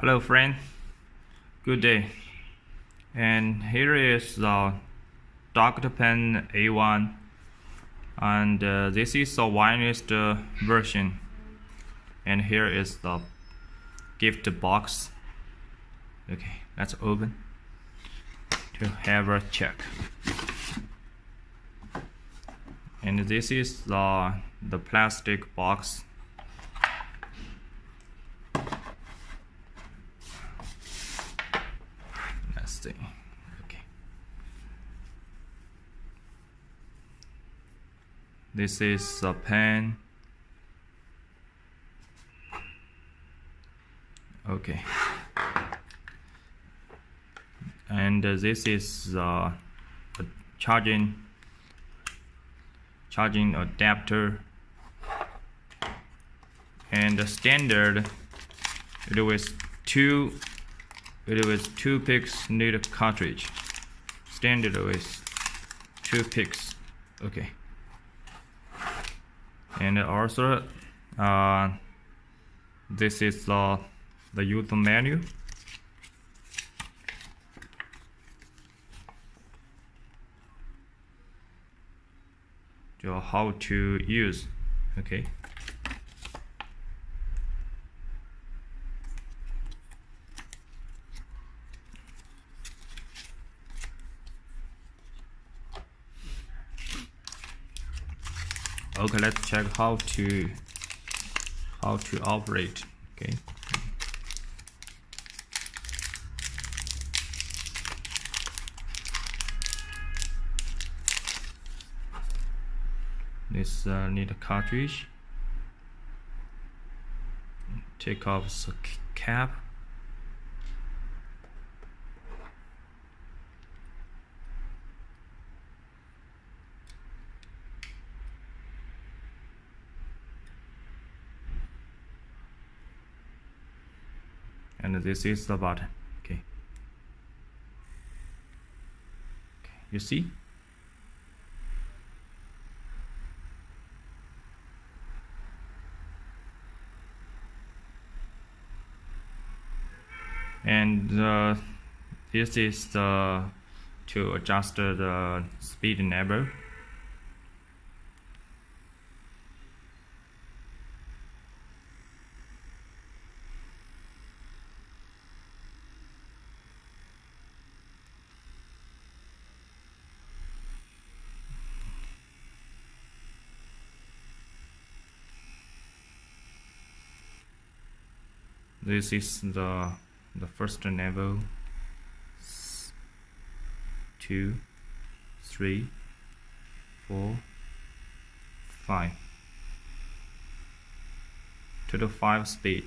Hello friend, good day. And here is the Dr.Pen A1, and this is the wireless version. And here is the gift box. Okay, let's open to have a check. And this is the plastic box. Let's see. Okay. This is a pen. Okay. And this is a charging adapter, and the standard it was two picks need a cartridge. Standard is 2 picks. Okay. And also this is the user manual. How to use. Okay. Okay, let's check how to operate. Okay. This need a cartridge. Take off the cap. And this is the button. Okay. You see? And this is to adjust the speed level. This is the first level. 2, 3, 4, 5. To the 5 speed.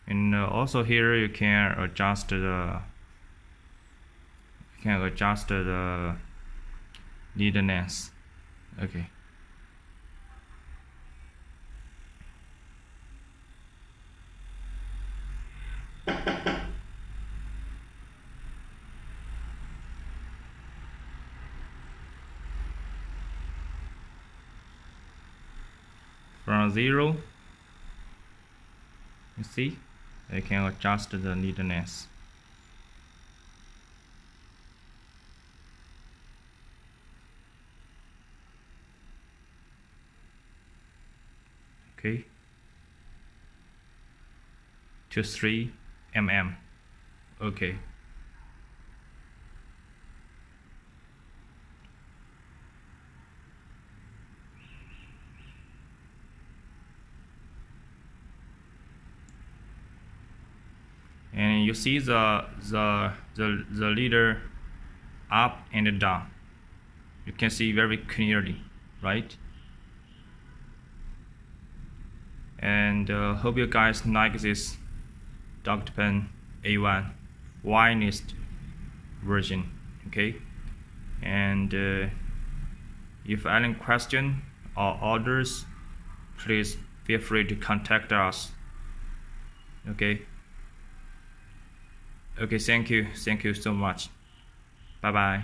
And also here you can adjust the lead length. Okay. From 0, you see, I can adjust the needleness. Okay, to 3 mm. Okay. And you see the leader up and down. You can see very clearly, right? And hope you guys like this Dr.Pen A1 wireless version. Okay. And if any question or orders, please feel free to contact us. Okay. Okay, thank you so much. Bye bye.